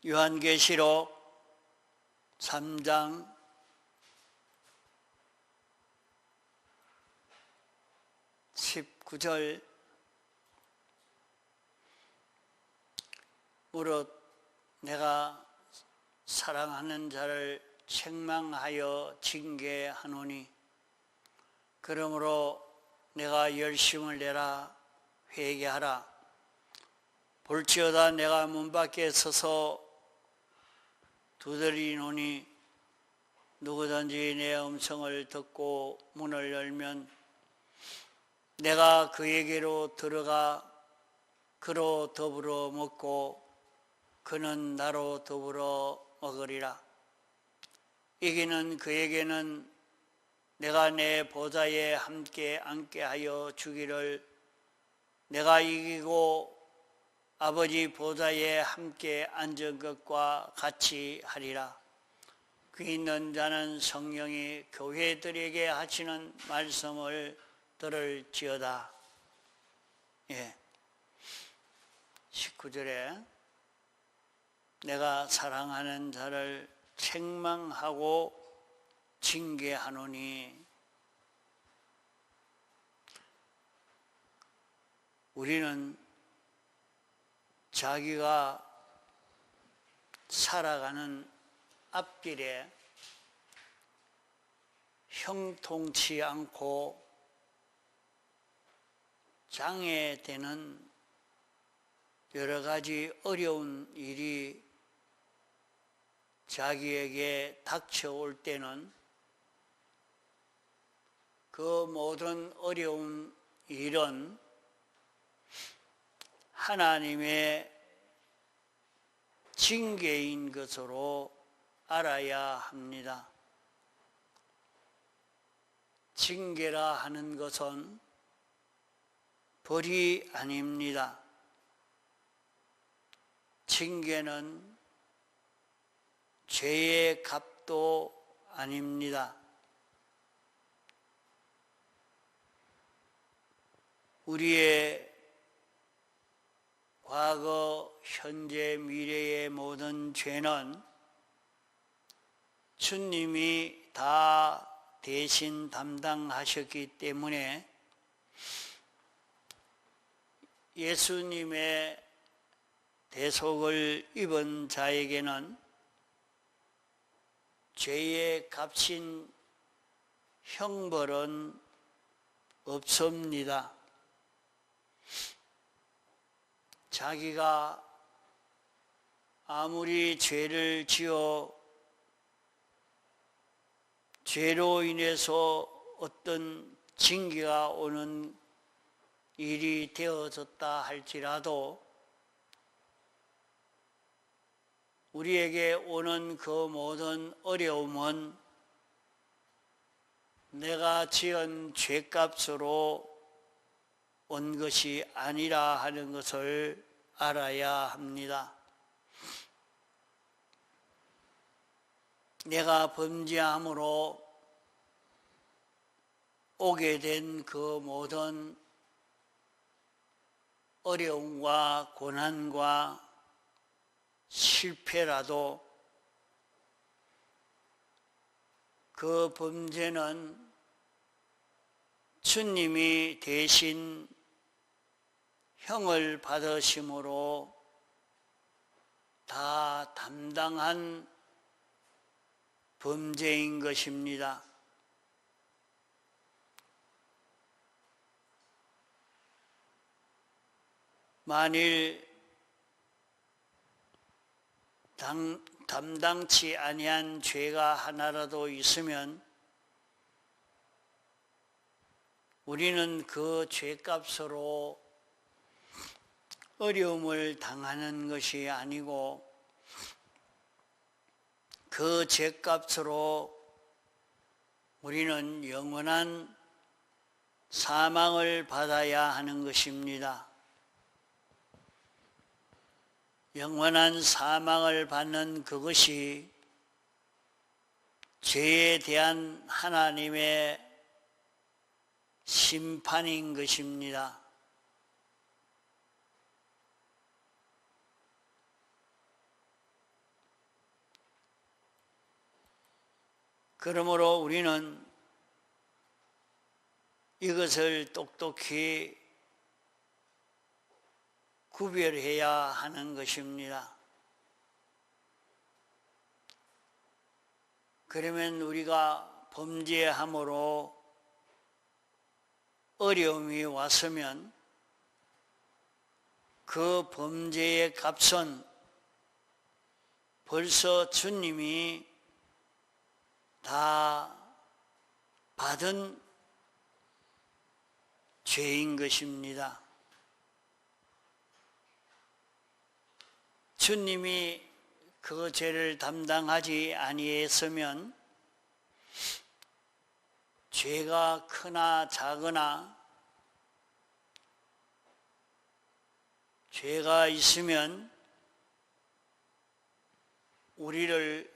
요한계시록 3장 19절 무릇 내가 사랑하는 자를 책망하여 징계하노니 그러므로 내가 열심을 내라 회개하라. 볼지어다 내가 문 밖에 서서 두드리노니 누구든지 내 음성을 듣고 문을 열면 내가 그에게로 들어가 그로 더불어 먹고 그는 나로 더불어 먹으리라. 이기는 그에게는 내가 내 보좌에 함께 앉게 하여 주기를 내가 이기고 아버지 보좌에 함께 앉은 것과 같이 하리라. 귀 있는 자는 성령이 교회들에게 하시는 말씀을 들을지어다. 19절에 내가 사랑하는 자를 책망하고 징계하노니 우리는 자기가 살아가는 앞길에 형통치 않고 장애되는 여러 가지 어려운 일이 자기에게 닥쳐올 때는 그 모든 어려운 일은 하나님의 징계인 것으로 알아야 합니다. 징계라 하는 것은 벌이 아닙니다. 징계는 죄의 값도 아닙니다. 우리의 과거, 현재, 미래의 모든 죄는 주님이 다 대신 담당하셨기 때문에 예수님의 대속을 입은 자에게는 죄의 값인 형벌은 없습니다. 자기가 아무리 죄를 지어 죄로 인해서 어떤 징계가 오는 일이 되어졌다 할지라도 우리에게 오는 그 모든 어려움은 내가 지은 죄값으로 온 것이 아니라 하는 것을 알아야 합니다. 내가 범죄함으로 오게 된 그 모든 어려움과 고난과 실패라도 그 범죄는 주님이 대신 형을 받으심으로 다 담당한 범죄인 것입니다. 만일 담당치 아니한 죄가 하나라도 있으면 우리는 그 죄값으로 어려움을 당하는 것이 아니고 그 죄값으로 우리는 영원한 사망을 받아야 하는 것입니다. 영원한 사망을 받는 그것이 죄에 대한 하나님의 심판인 것입니다. 그러므로 우리는 이것을 똑똑히 구별해야 하는 것입니다. 그러면 우리가 범죄함으로 어려움이 왔으면 그 범죄의 값은 벌써 주님이 다 받은 죄인 것입니다. 주님이 그 죄를 담당하지 아니했으면 죄가 크나 작으나 죄가 있으면 우리를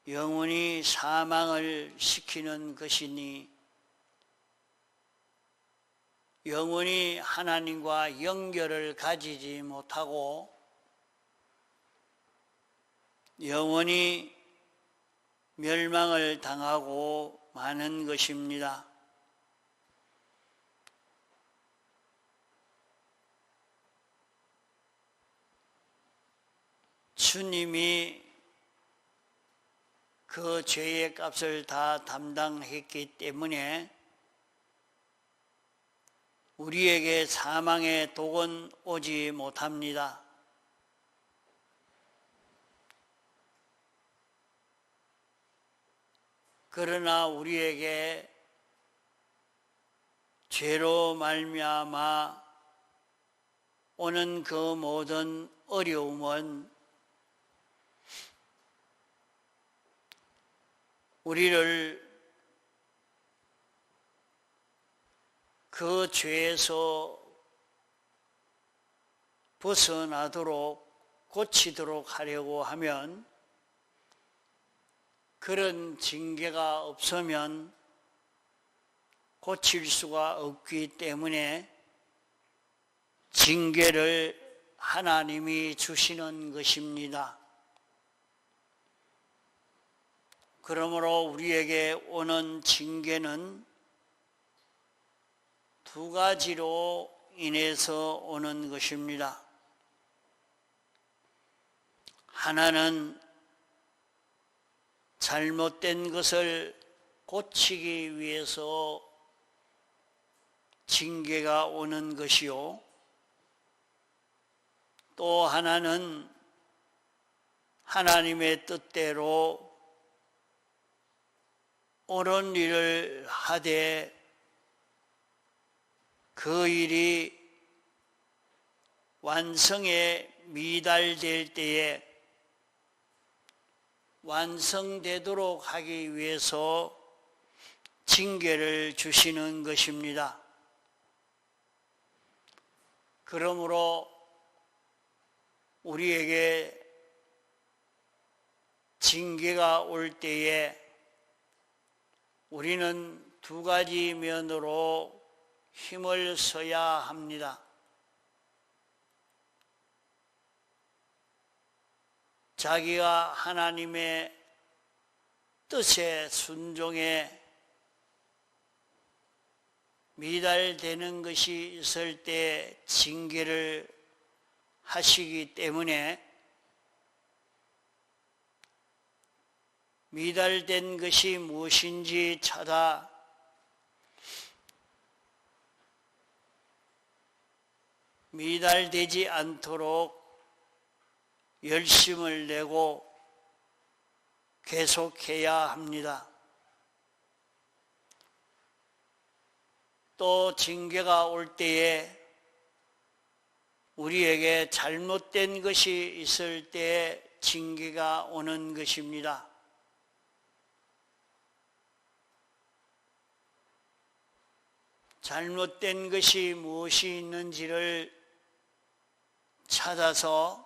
영원히 사망을 시키는 것이니 영원히 하나님과 연결을 가지지 못하고 영원히 멸망을 당하고 마는 것입니다. 주님이 그 죄의 값을 다 담당했기 때문에 우리에게 사망의 독은 오지 못합니다. 그러나 우리에게 죄로 말미암아 오는 그 모든 어려움은 우리를 그 죄에서 벗어나도록 고치도록 하려고 하면 그런 징계가 없으면 고칠 수가 없기 때문에 징계를 하나님이 주시는 것입니다. 그러므로 우리에게 오는 징계는 두 가지로 인해서 오는 것입니다. 하나는 잘못된 것을 고치기 위해서 징계가 오는 것이요, 또 하나는 하나님의 뜻대로 옳은 일을 하되 그 일이 완성에 미달될 때에 완성되도록 하기 위해서 징계를 주시는 것입니다. 그러므로 우리에게 징계가 올 때에 우리는 두 가지 면으로 힘을 써야 합니다. 자기가 하나님의 뜻에 순종해 미달되는 것이 있을 때 징계를 하시기 때문에 미달된 것이 무엇인지 찾아 미달되지 않도록 열심을 내고 계속해야 합니다. 또 징계가 올 때에 우리에게 잘못된 것이 있을 때 징계가 오는 것입니다. 잘못된 것이 무엇이 있는지를 찾아서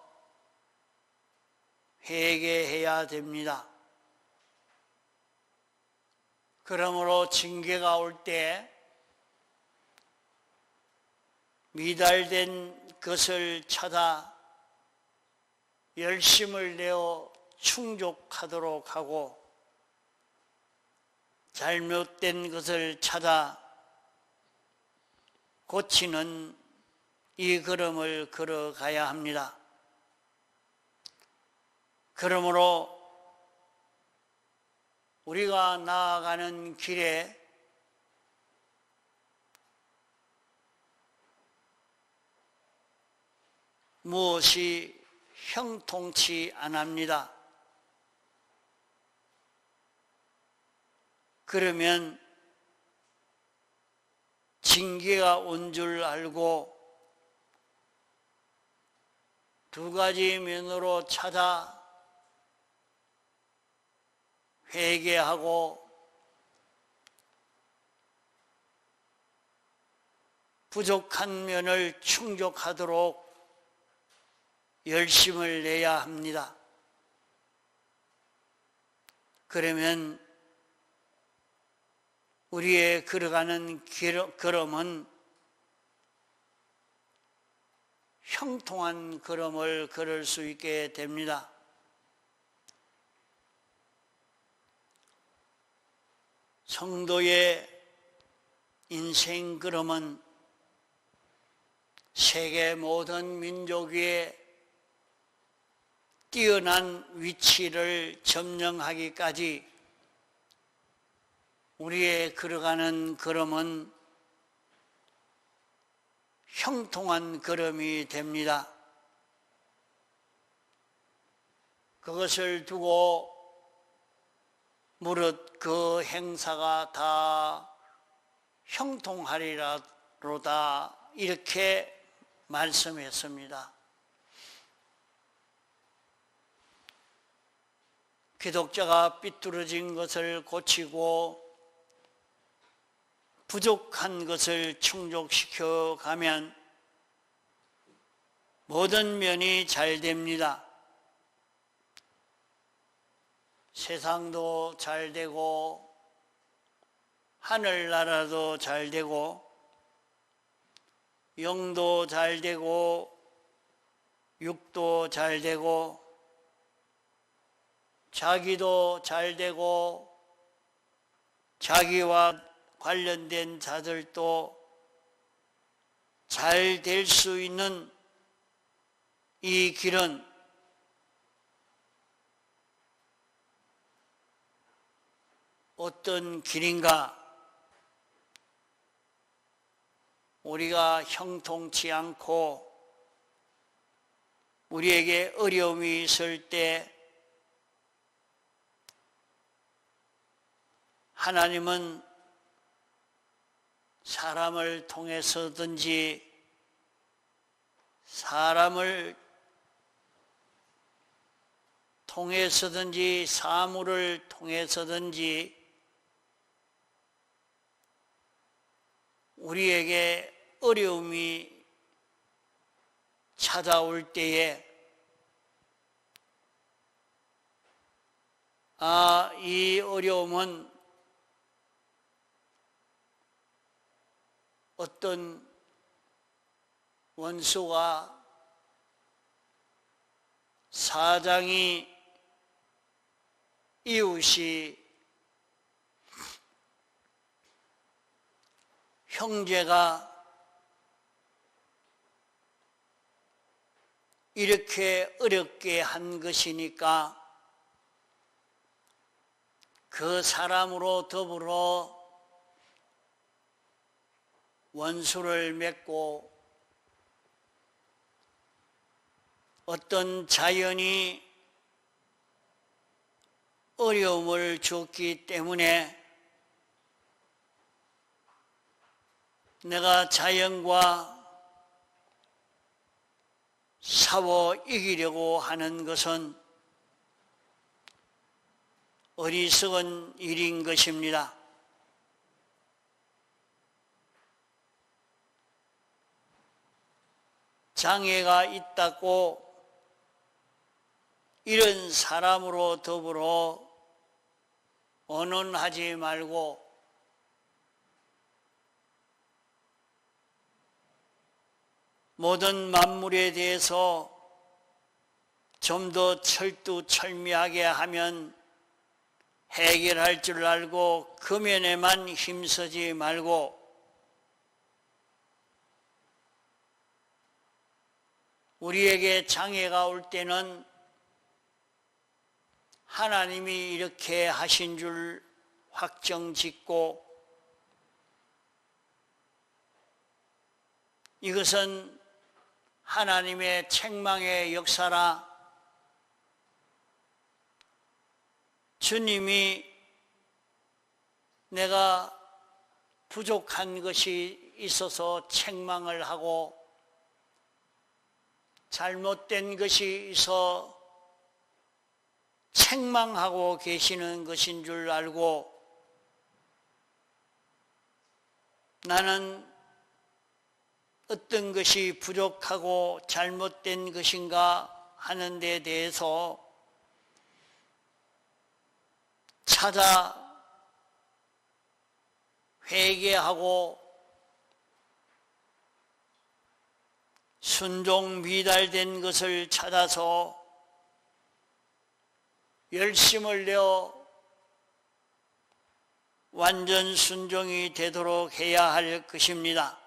회개해야 됩니다. 그러므로 징계가 올 때 미달된 것을 찾아 열심을 내어 충족하도록 하고 잘못된 것을 찾아 고치는 이 걸음을 걸어가야 합니다. 그러므로 우리가 나아가는 길에 무엇이 형통치 않습니다. 그러면 징계가 온 줄 알고 두 가지 면으로 찾아 회개하고 부족한 면을 충족하도록 열심을 내야 합니다. 그러면 우리의 걸어가는 걸음은 형통한 걸음을 걸을 수 있게 됩니다. 성도의 인생 걸음은 세계 모든 민족 위에 뛰어난 위치를 점령하기까지 우리의 걸어가는 걸음은 형통한 걸음이 됩니다. 그것을 두고 무릇 그 행사가 다 형통하리라로다 이렇게 말씀했습니다. 기독자가 삐뚤어진 것을 고치고 부족한 것을 충족시켜 가면 모든 면이 잘 됩니다. 세상도 잘 되고 하늘나라도 잘 되고 영도 잘 되고 육도 잘 되고 자기도 잘 되고 자기와 관련된 자들도 잘 될 수 있는 이 길은 어떤 길인가? 우리가 형통치 않고 우리에게 어려움이 있을 때 하나님은 사람을 통해서든지 사람을 통해서든지 사물을 통해서든지 우리에게 어려움이 찾아올 때에 이 어려움은 어떤 원수가 사장이 이웃이 형제가 이렇게 어렵게 한 것이니까 그 사람으로 더불어 원수를 맺고 어떤 자연이 어려움을 줬기 때문에 내가 자연과 싸워 이기려고 하는 것은 어리석은 일인 것입니다. 장애가 있다고 이런 사람으로 더불어 언언하지 말고 모든 만물에 대해서 좀 더 철두철미하게 하면 해결할 줄 알고 금연에만 힘쓰지 말고 우리에게 장애가 올 때는 하나님이 이렇게 하신 줄 확정짓고 이것은 하나님의 책망의 역사라 주님이 내가 부족한 것이 있어서 책망을 하고 잘못된 것이 있어 책망하고 계시는 것인 줄 알고 나는 어떤 것이 부족하고 잘못된 것인가 하는 데 대해서 찾아 회개하고 순종 미달된 것을 찾아서 열심을 내어 완전 순종이 되도록 해야 할 것입니다.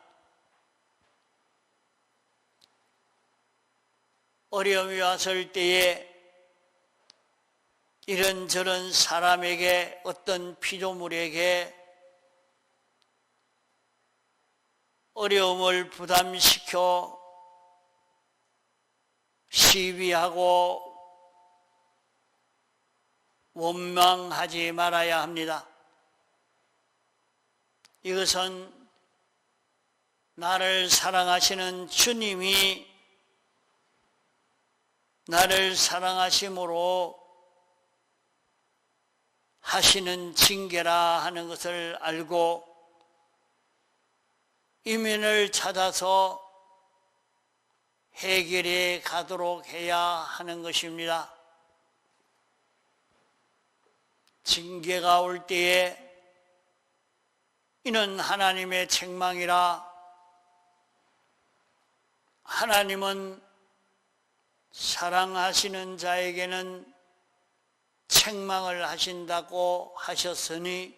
어려움이 왔을 때에 이런저런 사람에게 어떤 피조물에게 어려움을 부담시켜 시비하고 원망하지 말아야 합니다. 이것은 나를 사랑하시는 주님이 나를 사랑하심으로 하시는 징계라 하는 것을 알고 이면을 찾아서 해결해 가도록 해야 하는 것입니다. 징계가 올 때에 이는 하나님의 책망이라 하나님은 사랑하시는 자에게는 책망을 하신다고 하셨으니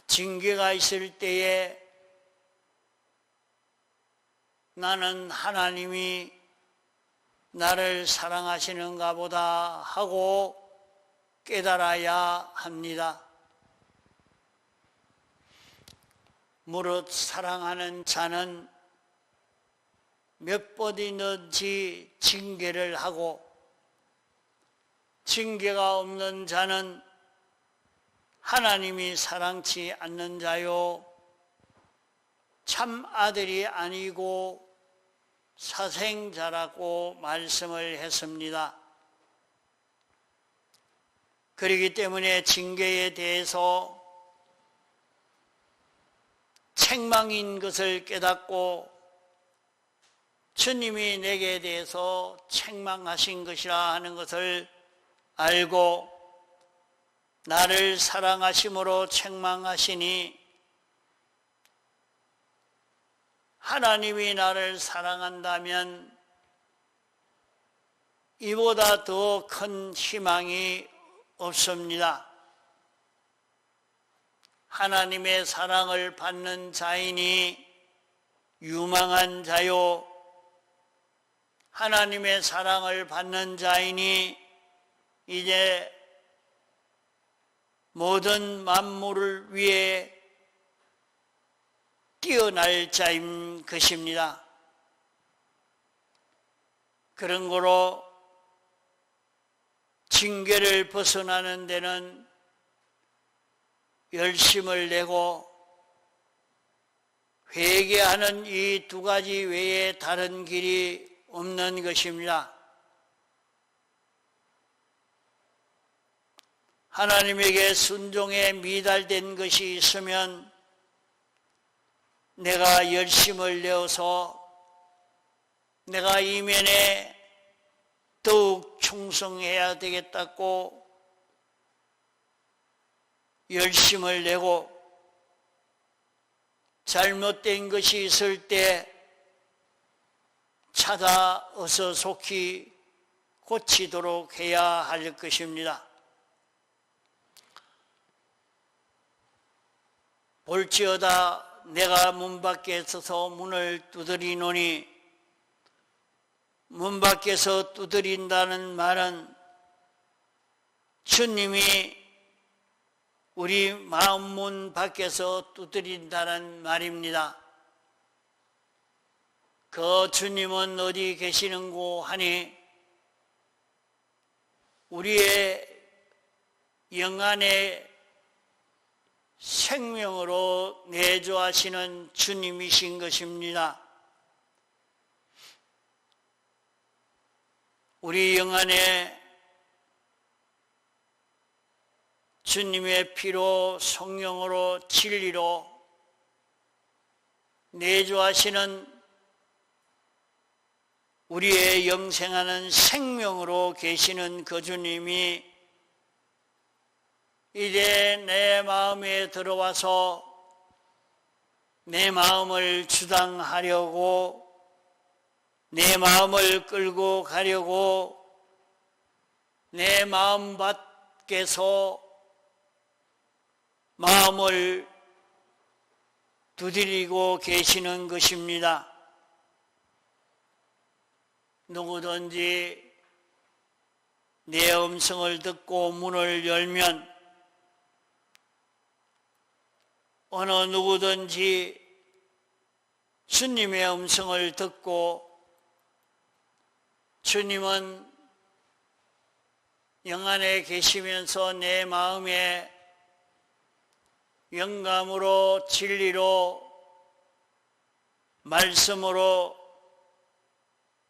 징계가 있을 때에 나는 하나님이 나를 사랑하시는가 보다 하고 깨달아야 합니다. 무릇 사랑하는 자는 몇 번이든지 징계를 하고 징계가 없는 자는 하나님이 사랑치 않는 자요 참 아들이 아니고 사생자라고 말씀을 했습니다. 그렇기 때문에 징계에 대해서 책망인 것을 깨닫고 주님이 내게 대해서 책망하신 것이라 하는 것을 알고 나를 사랑하심으로 책망하시니 하나님이 나를 사랑한다면 이보다 더 큰 희망이 없습니다. 하나님의 사랑을 받는 자이니 유망한 자요 하나님의 사랑을 받는 자이니 이제 모든 만물을 위해 뛰어날 자인 것입니다. 그런 거로 징계를 벗어나는 데는 열심을 내고 회개하는 이 두 가지 외에 다른 길이 없는 것입니다. 하나님에게 순종에 미달된 것이 있으면 내가 열심을 내어서 내가 이면에 더욱 충성해야 되겠다고 열심을 내고 잘못된 것이 있을 때 찾아 어서 속히 고치도록 해야 할 것입니다. 볼지어다 내가 문 밖에 서서 문을 두드리노니, 문 밖에서 두드린다는 말은 주님이 우리 마음 문 밖에서 두드린다는 말입니다. 그 주님은 어디 계시는고 하니, 우리의 영안의 생명으로 내주하시는 주님이신 것입니다. 우리 영안에 주님의 피로 성령으로 진리로 내주하시는 우리의 영생하는 생명으로 계시는 그 주님이 이제 내 마음에 들어와서 내 마음을 주장하려고, 내 마음을 끌고 가려고, 내 마음 밖에서 마음을 두드리고 계시는 것입니다. 누구든지 내 음성을 듣고 문을 열면, 어느 누구든지 주님의 음성을 듣고, 주님은 영안에 계시면서 내 마음에 영감으로 진리로 말씀으로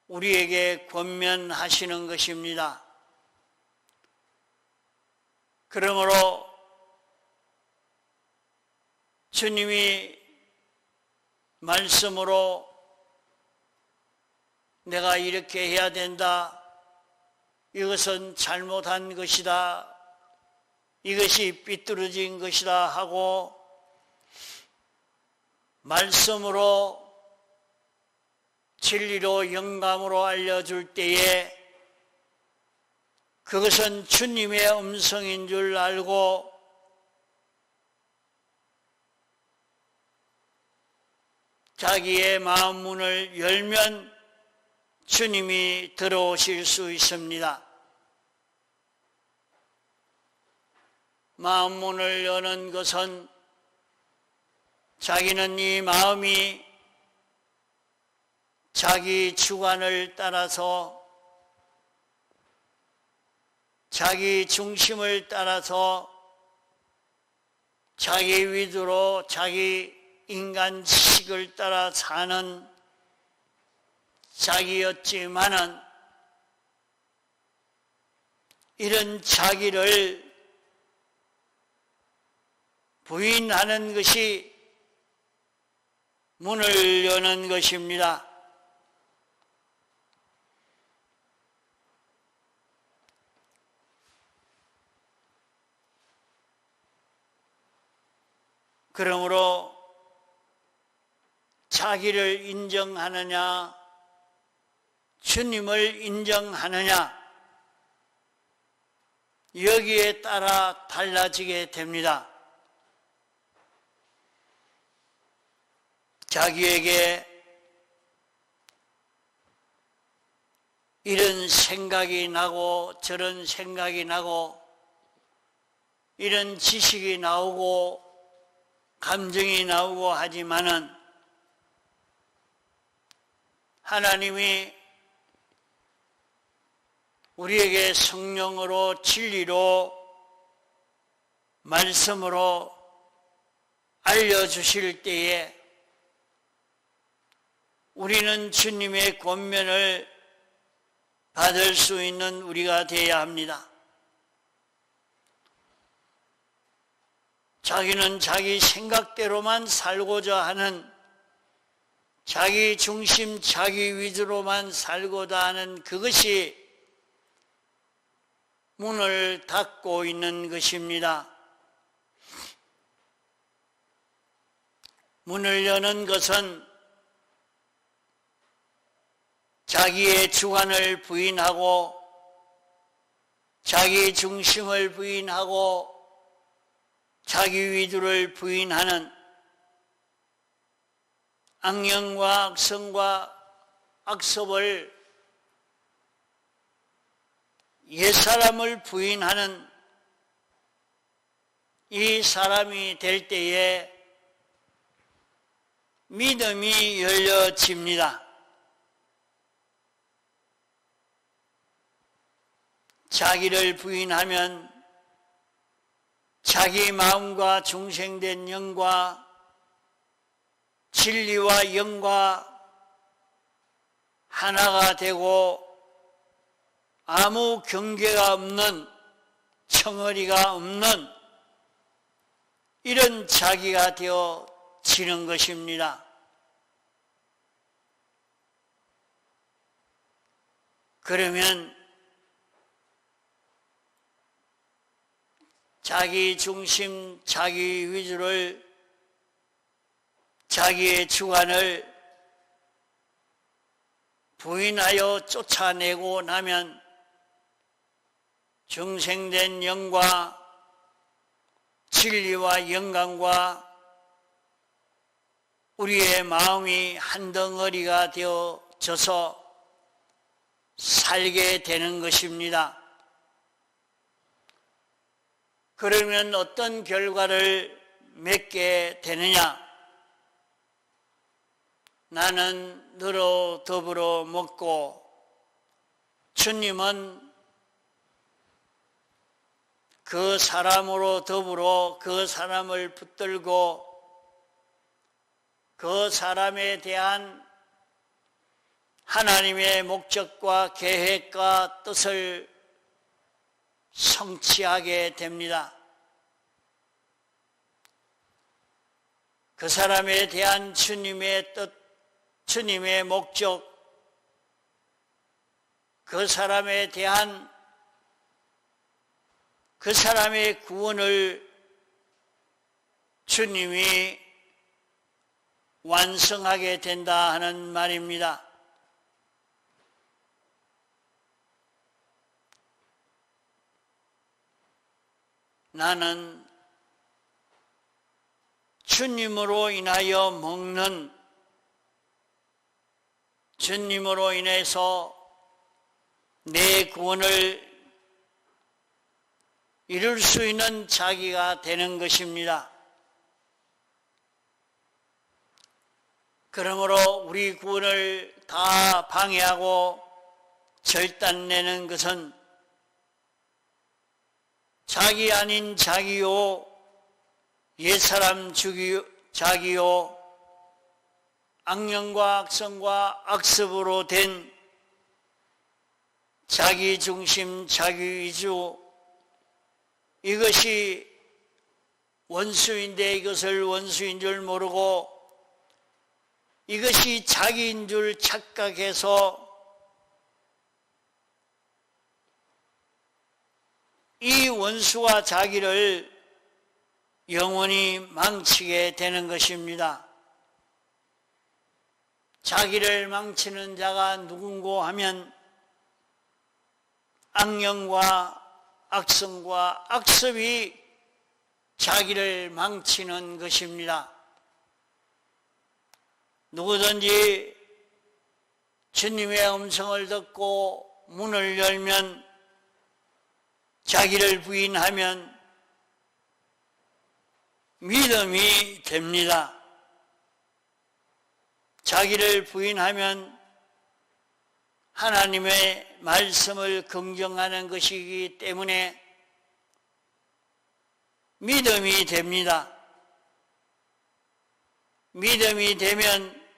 우리에게 권면하시는 것입니다. 그러므로 주님이 말씀으로 내가 이렇게 해야 된다, 이것은 잘못한 것이다, 이것이 삐뚤어진 것이다 하고 말씀으로 진리로 영감으로 알려줄 때에 그것은 주님의 음성인 줄 알고 자기의 마음 문을 열면 주님이 들어오실 수 있습니다. 마음 문을 여는 것은 자기는 이 마음이 자기 주관을 따라서, 자기 중심을 따라서, 자기 위주로 자기 인간 지식을 따라 사는 자기였지만은, 이런 자기를 부인하는 것이 문을 여는 것입니다. 그러므로 자기를 인정하느냐, 주님을 인정하느냐, 여기에 따라 달라지게 됩니다. 자기에게 이런 생각이 나고 저런 생각이 나고 이런 지식이 나오고 감정이 나오고 하지만은 하나님이 우리에게 성령으로 진리로 말씀으로 알려주실 때에 우리는 주님의 권면을 받을 수 있는 우리가 되어야 합니다. 자기는 자기 생각대로만 살고자 하는, 자기 중심, 자기 위주로만 살고자 하는 그것이 문을 닫고 있는 것입니다. 문을 여는 것은 자기의 주관을 부인하고 자기 중심을 부인하고 자기 위주를 부인하는 악령과 악성과 악섭을 옛사람을 부인하는 이 사람이 될 때에 믿음이 열려집니다. 자기를 부인하면 자기 마음과 중생된 영과 진리와 영과 하나가 되고 아무 경계가 없는, 청어리가 없는 이런 자기가 되어지는 것입니다. 그러면 자기 중심, 자기 위주를, 자기의 주관을 부인하여 쫓아내고 나면 중생된 영과 진리와 영광과 우리의 마음이 한 덩어리가 되어져서 살게 되는 것입니다. 그러면 어떤 결과를 맺게 되느냐? 나는 너로 더불어 먹고 주님은 그 사람으로 더불어 그 사람을 붙들고 그 사람에 대한 하나님의 목적과 계획과 뜻을 성취하게 됩니다. 그 사람에 대한 주님의 뜻, 주님의 목적, 그 사람에 대한 그 사람의 구원을 주님이 완성하게 된다 하는 말입니다. 나는 주님으로 인하여 먹는, 주님으로 인해서 내 구원을 이룰 수 있는 자기가 되는 것입니다. 그러므로 우리 구원을 다 방해하고 절단내는 것은 자기 아닌 자기요, 옛사람 자기요, 악령과 악성과 악습으로 된 자기 중심, 자기 위주, 이것이 원수인데 이것을 원수인 줄 모르고 이것이 자기인 줄 착각해서 이 원수와 자기를 영원히 망치게 되는 것입니다. 자기를 망치는 자가 누군고 하면 악령과 악성과 악습이 자기를 망치는 것입니다. 누구든지 주님의 음성을 듣고 문을 열면 자기를 부인하면 믿음이 됩니다. 자기를 부인하면 하나님의 말씀을 긍정하는 것이기 때문에 믿음이 됩니다. 믿음이 되면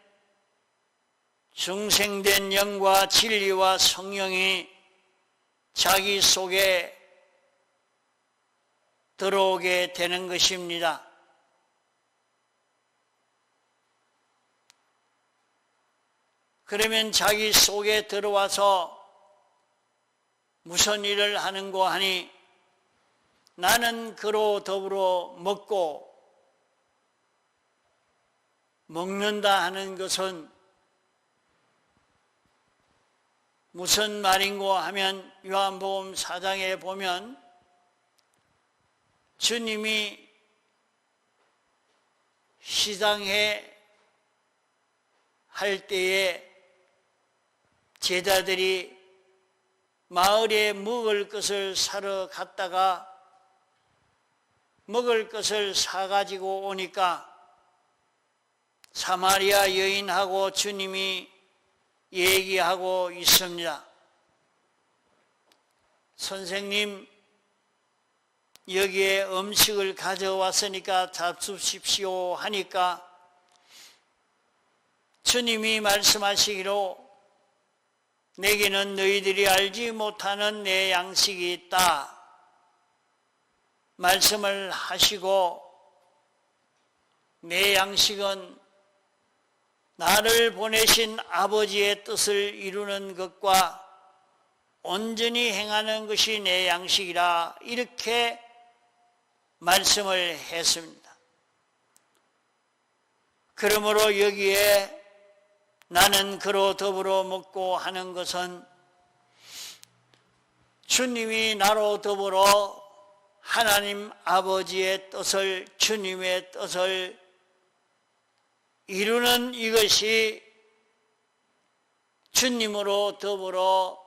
중생된 영과 진리와 성령이 자기 속에 들어오게 되는 것입니다. 그러면 자기 속에 들어와서 무슨 일을 하는고 하니 나는 그로 더불어 먹는다 하는 것은 무슨 말인고 하면 요한복음 4장에 보면 주님이 시장에 할 때에 제자들이 마을에 먹을 것을 사러 갔다가 먹을 것을 사가지고 오니까 사마리아 여인하고 주님이 얘기하고 있습니다. 선생님, 여기에 음식을 가져왔으니까 잡수십시오 하니까 주님이 말씀하시기로 내게는 너희들이 알지 못하는 내 양식이 있다 말씀을 하시고, 내 양식은 나를 보내신 아버지의 뜻을 이루는 것과 온전히 행하는 것이 내 양식이라 이렇게 말씀을 했습니다. 그러므로 여기에 나는 그로 더불어 먹고 하는 것은 주님이 나로 더불어 하나님 아버지의 뜻을, 주님의 뜻을 이루는 이것이 주님으로 더불어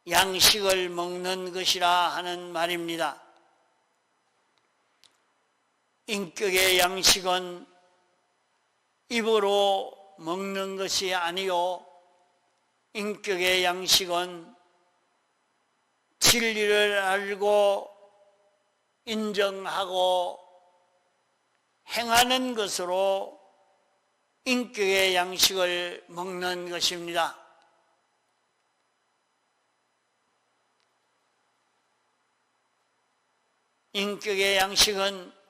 양식을 먹는 것이라 하는 말입니다. 인격의 양식은 입으로 먹는 것이 아니요, 인격의 양식은 진리를 알고 인정하고 행하는 것으로 인격의 양식을 먹는 것입니다. 인격의 양식은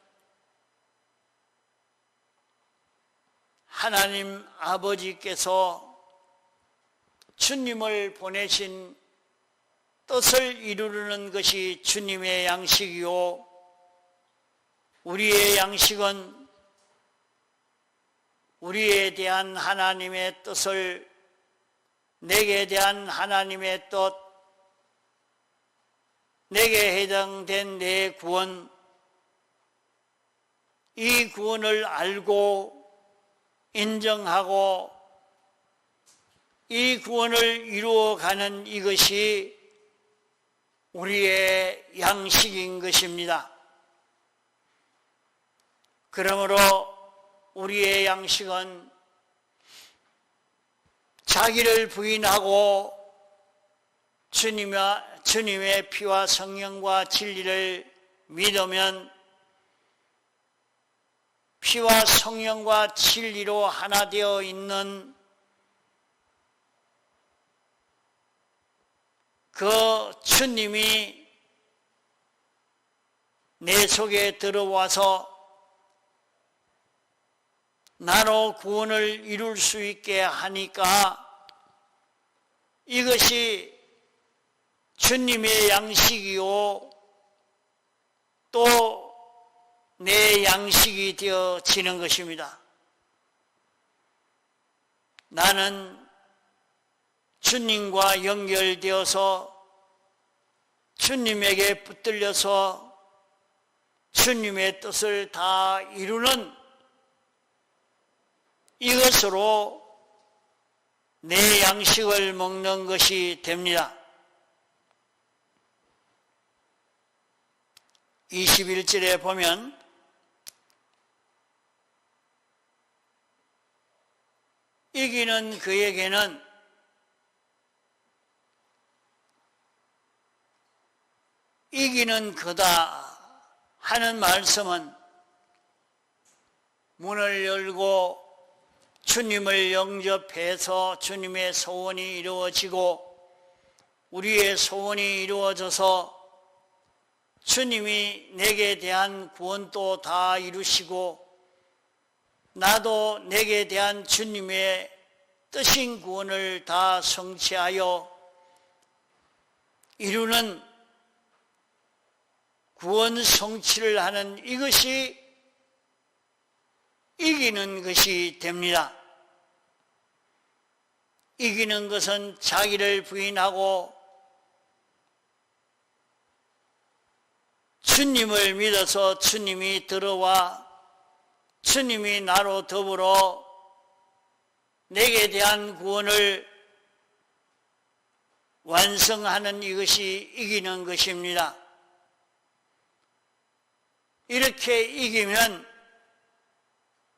하나님 아버지께서 주님을 보내신 뜻을 이루는 것이 주님의 양식이요, 우리의 양식은 우리에 대한 하나님의 뜻을, 내게 대한 하나님의 뜻, 내게 해당된 내 구원, 이 구원을 알고 인정하고 이 구원을 이루어가는 이것이 우리의 양식인 것입니다. 그러므로 우리의 양식은 자기를 부인하고 주님의 피와 성령과 진리를 믿으면 피와 성령과 진리로 하나 되어 있는 그 주님이 내 속에 들어와서 나로 구원을 이룰 수 있게 하니까 이것이 주님의 양식이요, 또 내 양식이 되어지는 것입니다. 나는 주님과 연결되어서 주님에게 붙들려서 주님의 뜻을 다 이루는 이것으로 내 양식을 먹는 것이 됩니다. 21절에 보면 이기는 그에게는 이기는 그다 하는 말씀은 문을 열고 주님을 영접해서 주님의 소원이 이루어지고 우리의 소원이 이루어져서 주님이 내게 대한 구원도 다 이루시고 나도 내게 대한 주님의 뜻인 구원을 다 성취하여 이루는 구원 성취를 하는 이것이 이기는 것이 됩니다. 이기는 것은 자기를 부인하고 주님을 믿어서 주님이 들어와 주님이 나로 더불어 내게 대한 구원을 완성하는 이것이 이기는 것입니다. 이렇게 이기면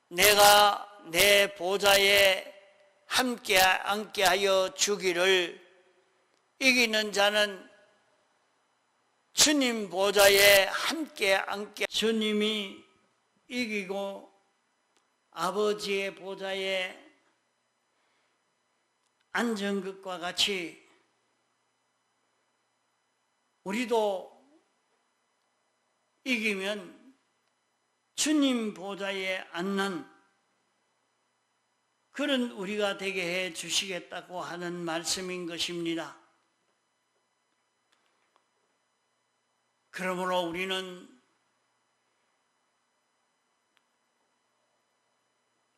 내가 내 보좌에 함께 앉게 하여 주기를, 이기는 자는 주님 보좌에 함께 앉게, 주님이 이기고 아버지의 보좌에 앉은 것과 같이 우리도 이기면 주님 보좌에 앉는 그런 우리가 되게 해 주시겠다고 하는 말씀인 것입니다. 그러므로 우리는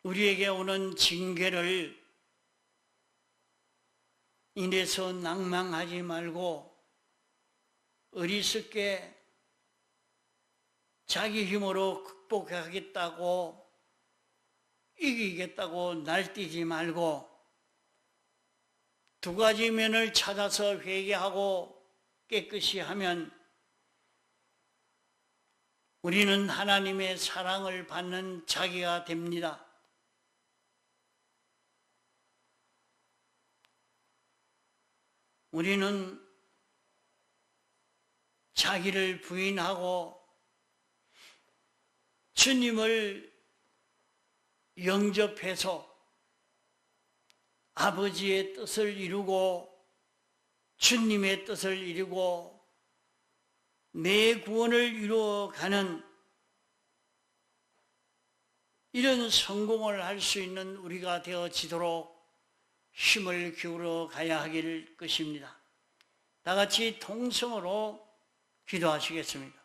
우리에게 오는 징계를 인해서 낭망하지 말고 어리석게 자기 힘으로 극복하겠다고, 이기겠다고 날뛰지 말고 두 가지 면을 찾아서 회개하고 깨끗이 하면 우리는 하나님의 사랑을 받는 자기가 됩니다. 우리는 자기를 부인하고 주님을 영접해서 아버지의 뜻을 이루고 주님의 뜻을 이루고 내 구원을 이루어가는 이런 성공을 할 수 있는 우리가 되어지도록 힘을 기울여 가야 하길 것입니다. 다 같이 통성으로 기도하시겠습니다.